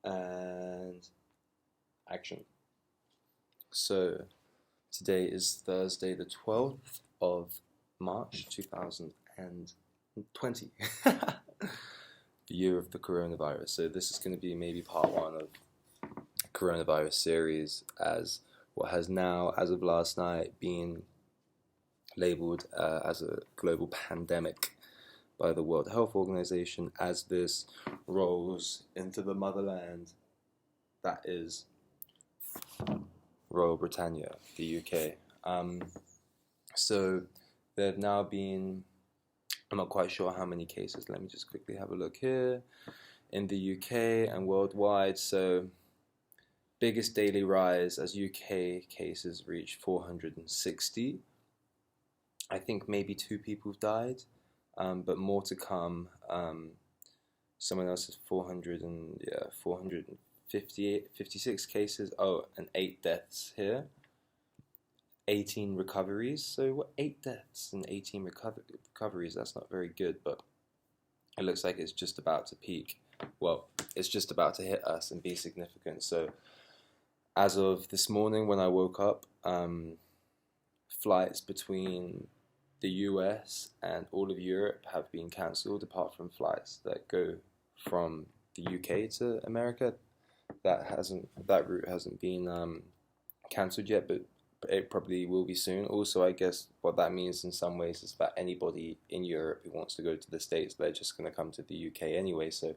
And action. So today is Thursday, the 12th of March 2020, the year of the coronavirus. So this is going to be maybe part one of a coronavirus series, as what has now, as of last night, been labeled as a global pandemic by the World Health Organization, as this rolls into the motherland that is Royal Britannia, the UK. So there have now been, I'm not quite sure how many cases. Let me just quickly have a look here in the UK and worldwide. So biggest daily rise as UK cases reach 460. I think maybe 2 people have died, but more to come. Someone else has 456 cases. Oh, and 8 deaths here. 18 recoveries. So 8 deaths and 18 recoveries. That's not very good, but it looks like it's just about to peak. Well, it's just about to hit us and be significant. So as of this morning when I woke up, flights between the US and all of Europe have been cancelled, apart from flights that go from the UK to America. That route hasn't been cancelled yet, but it probably will be soon. Also, I guess what that means in some ways is that anybody in Europe who wants to go to the States, they're just going to come to the UK anyway. So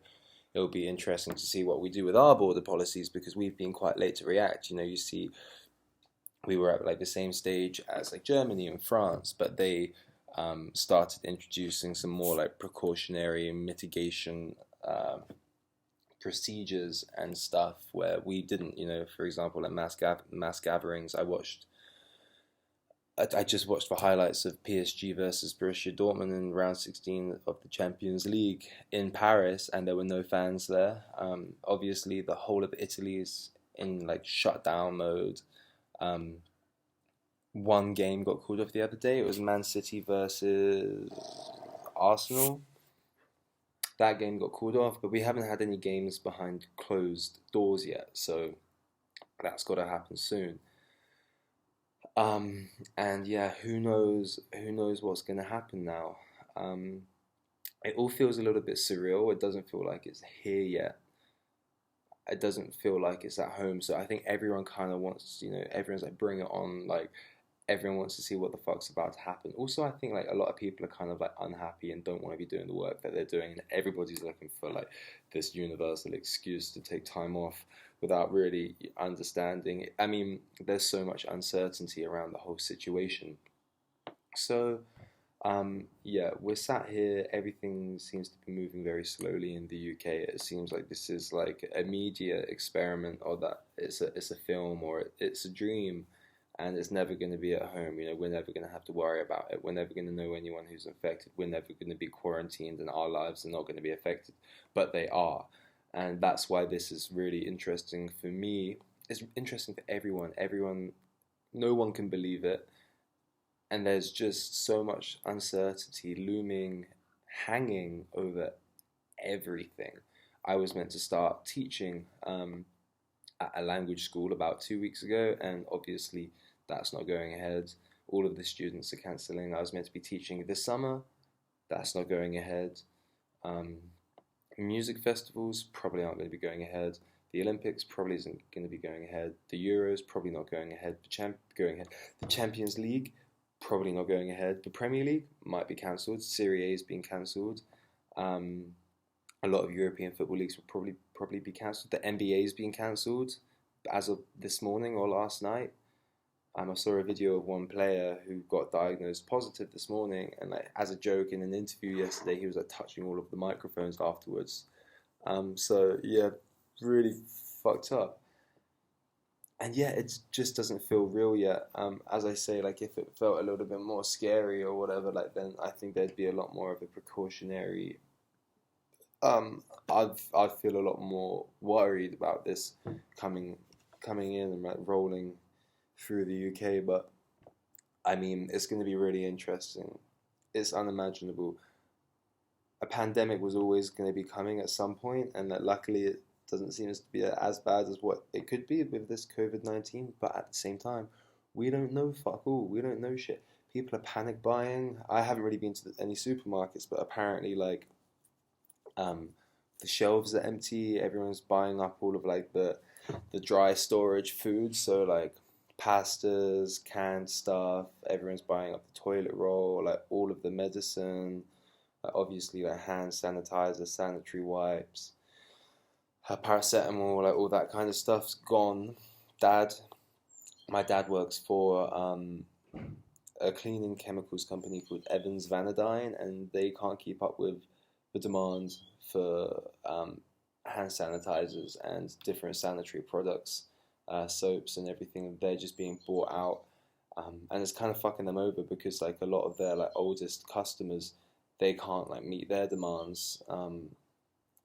it'll be interesting to see what we do with our border policies, because we've been quite late to react. You see, we were at like the same stage as like Germany and France, but they started introducing some more like precautionary mitigation procedures and stuff where we didn't. For example, at mass gatherings, I just watched the highlights of PSG versus Borussia Dortmund in round 16 of the Champions League in Paris, and there were no fans there. Obviously, the whole of Italy is in like shutdown mode. One game got called off the other day. It was Man City versus Arsenal. That game got called off, but we haven't had any games behind closed doors yet, so that's got to happen soon. And yeah, who knows what's going to happen now. It all feels a little bit surreal. It doesn't feel like it's here yet. It doesn't feel like it's at home. So I think everyone kind of wants, everyone's like, bring it on. Like, everyone wants to see what the fuck's about to happen. Also, I think like a lot of people are kind of like unhappy and don't want to be doing the work that they're doing. And everybody's looking for like this universal excuse to take time off without really understanding. I mean, there's so much uncertainty around the whole situation. So, yeah, we're sat here. Everything seems to be moving very slowly in the UK. It seems like this is like a media experiment, or that it's a film, or it's a dream, and it's never going to be at home. We're never going to have to worry about it. We're never going to know anyone who's infected. We're never going to be quarantined, and our lives are not going to be affected, but they are. And that's why this is really interesting for me. It's interesting for everyone. No one can believe it. And there's just so much uncertainty looming, hanging over everything. I was meant to start teaching at a language school about 2 weeks ago, and obviously that's not going ahead. All of the students are cancelling. I was meant to be teaching this summer. That's not going ahead. Music festivals probably aren't going to be going ahead. The Olympics probably isn't going to be going ahead. The Euros probably not going ahead. The Champions League probably not going ahead. The Premier League might be cancelled. Serie A is being cancelled. A lot of European football leagues will probably be cancelled. The NBA is being cancelled as of this morning or last night. I saw a video of one player who got diagnosed positive this morning, and like, as a joke in an interview yesterday, he was like touching all of the microphones afterwards. So yeah, really fucked up. And yeah, it just doesn't feel real yet. As I say, like if it felt a little bit more scary or whatever, like then I think there'd be a lot more of a precautionary. I'd feel a lot more worried about this coming in and like rolling through the UK, but I mean, it's going to be really interesting. It's unimaginable. A pandemic was always going to be coming at some point, and that luckily doesn't seem to be as bad as what it could be with this COVID-19. But at the same time, we don't know fuck all. We don't know shit. People are panic buying. I haven't really been to any supermarkets, but apparently, like, um, the shelves are empty. Everyone's buying up all of like the dry storage foods. So like pastas, canned stuff. Everyone's buying up the toilet roll, like all of the medicine. Like obviously, like hand sanitizer, sanitary wipes, paracetamol, like all that kind of stuff's gone. Dad, my dad works for a cleaning chemicals company called Evans Vanadine, and they can't keep up with the demand for hand sanitizers and different sanitary products, soaps and everything. They're just being bought out, and it's kind of fucking them over because like a lot of their like oldest customers, they can't like meet their demands.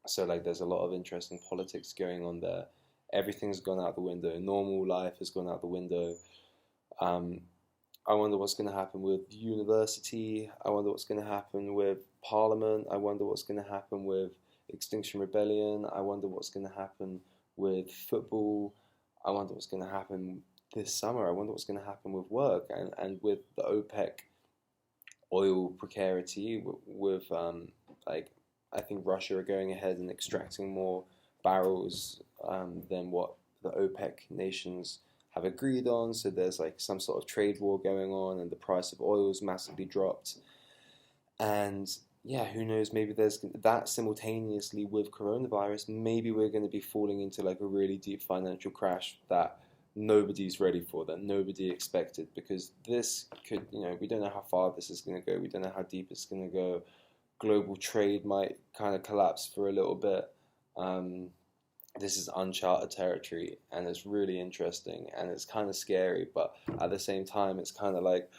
So like there's a lot of interesting politics going on there. Everything's gone out the window. Normal life has gone out the window. Um, I wonder what's going to happen with university. I wonder what's going to happen with Parliament. I wonder what's going to happen with Extinction Rebellion. I wonder what's going to happen with football. I wonder what's going to happen this summer. I wonder what's going to happen with work and with the OPEC oil precarity. With like I think Russia are going ahead and extracting more barrels than what the OPEC nations have agreed on. So there's like some sort of trade war going on, and the price of oil is massively dropped. And yeah, who knows? Maybe there's that simultaneously with coronavirus. Maybe we're going to be falling into like a really deep financial crash that nobody's ready for, that nobody expected, because this could, we don't know how far this is going to go. We don't know how deep it's going to go. Global trade might kind of collapse for a little bit. This is uncharted territory, and it's really interesting, and it's kind of scary, but at the same time, it's kind of like,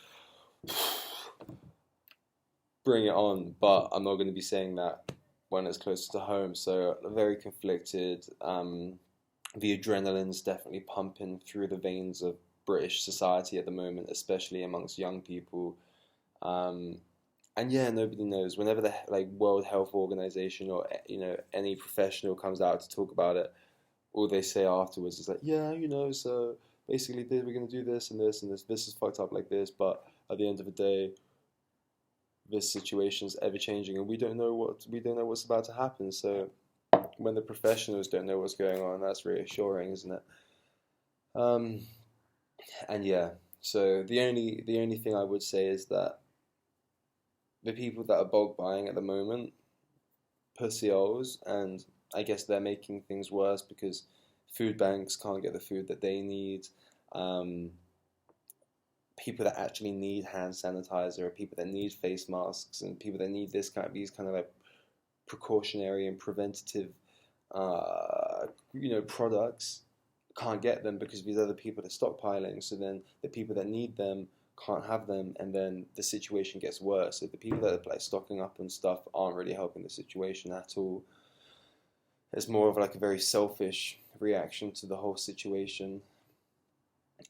bring it on, but I'm not going to be saying that when it's closer to home, so very conflicted. The adrenaline's definitely pumping through the veins of British society at the moment, especially amongst young people. And yeah, nobody knows. Whenever the like World Health Organization or any professional comes out to talk about it, all they say afterwards is like, yeah, so basically we're gonna do this and this and this. This is fucked up like this, but at the end of the day, this situation's ever changing, and we don't know what's about to happen. So when the professionals don't know what's going on, that's reassuring, isn't it? Um, and yeah, so the only thing I would say is that the people that are bulk buying at the moment, pussy holes, and I guess they're making things worse because food banks can't get the food that they need. Um, People that actually need hand sanitizer, people that need face masks, and people that need these kind of like precautionary and preventative, products can't get them because these other people are stockpiling. So then the people that need them can't have them, and then the situation gets worse. So the people that are like stocking up and stuff aren't really helping the situation at all. It's more of like a very selfish reaction to the whole situation.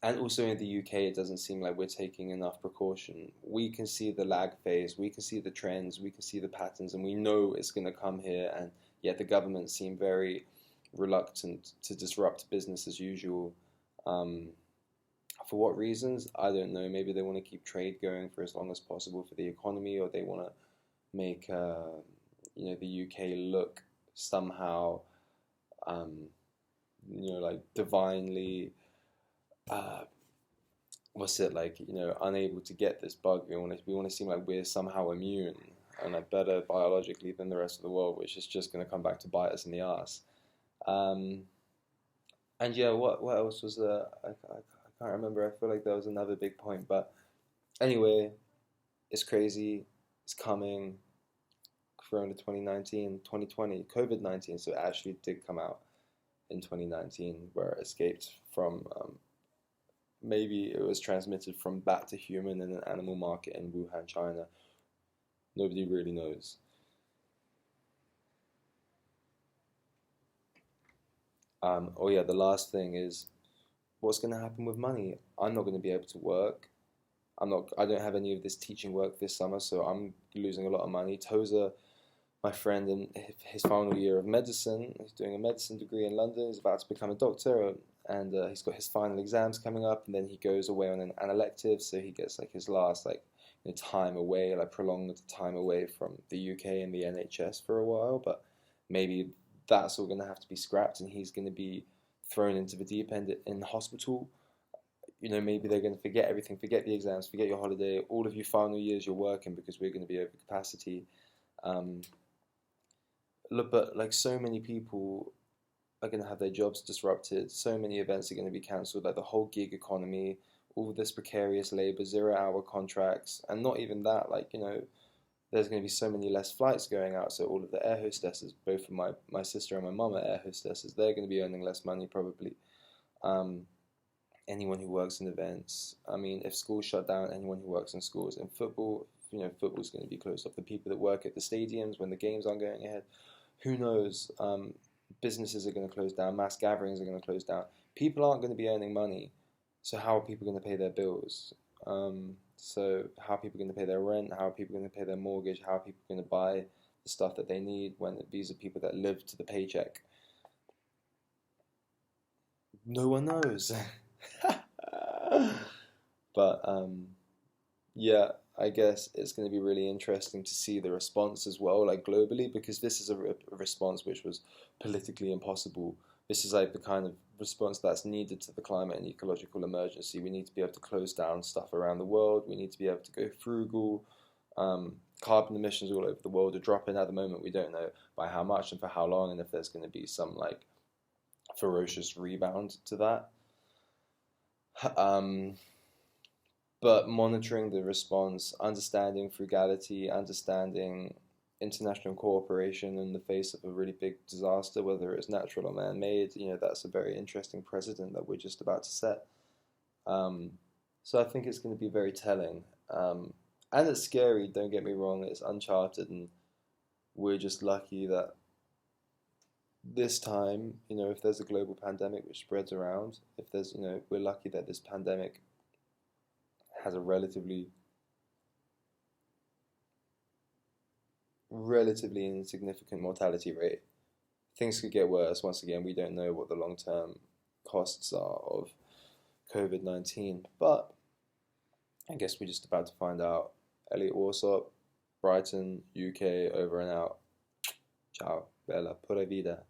And also in the UK, it doesn't seem like we're taking enough precaution. We can see the lag phase, we can see the trends, we can see the patterns, and we know it's going to come here. And yet the government seem very reluctant to disrupt business as usual. For what reasons? I don't know. Maybe they want to keep trade going for as long as possible for the economy, or they want to make the UK look somehow like divinely unable to get this bug. We want to seem like we're somehow immune and like better biologically than the rest of the world, which is just going to come back to bite us in the ass. And yeah, what else was there? I can't remember. I feel like there was another big point, but anyway, it's crazy. It's coming. Corona 2019, 2020, COVID-19. So it actually did come out in 2019, where it escaped from. Maybe it was transmitted from bat to human in an animal market in Wuhan, China. Nobody really knows. Oh yeah, the last thing is what's going to happen with money. I'm not going to be able to work. I don't have any of this teaching work this summer, so I'm losing a lot of money. Toza, my friend in his final year of medicine. He's doing a medicine degree in London. He's about to become a doctor, and he's got his final exams coming up. And then he goes away on an elective, so he gets like his last time away, like prolonged time away from the UK and the NHS for a while. But maybe that's all going to have to be scrapped, and he's going to be thrown into the deep end in the hospital. Maybe they're going to forget everything, forget the exams, forget your holiday, all of your final years you're working because we're going to be over capacity. Look, but like so many people are going to have their jobs disrupted. So many events are going to be cancelled, like the whole gig economy, all this precarious labor, 0 hour contracts, and not even that. There's going to be so many less flights going out. So all of the air hostesses, both of my sister and my mum are air hostesses, they're going to be earning less money probably. Anyone who works in events. I mean, if schools shut down, anyone who works in schools. In football, football's going to be closed off. The people that work at the stadiums when the games aren't going ahead, who knows? Businesses are going to close down. Mass gatherings are going to close down. People aren't going to be earning money. So how are people going to pay their bills? So how are people going to pay their rent? How are people going to pay their mortgage? How are people going to buy the stuff that they need when these are people that live to the paycheck? No one knows. But yeah, I guess it's going to be really interesting to see the response as well, like globally, because this is a response which was politically impossible. This is like the kind of response that's needed to the climate and ecological emergency. We need to be able to close down stuff around the world. We need to be able to go frugal. Carbon emissions all over the world are dropping at the moment. We don't know by how much and for how long, and if there's going to be some like ferocious rebound to that. But monitoring the response, understanding frugality, understanding international cooperation in the face of a really big disaster, whether it's natural or man-made, that's a very interesting precedent that we're just about to set. So I think it's going to be very telling. And it's scary, don't get me wrong, it's uncharted, and we're just lucky that this time, if there's a global pandemic which spreads around, if there's, we're lucky that this pandemic has a relatively insignificant mortality rate. Things could get worse. Once again, we don't know what the long-term costs are of COVID-19, but I guess we're just about to find out. Elliot Warsop, Brighton, UK, over and out. Ciao, bella, pura vida.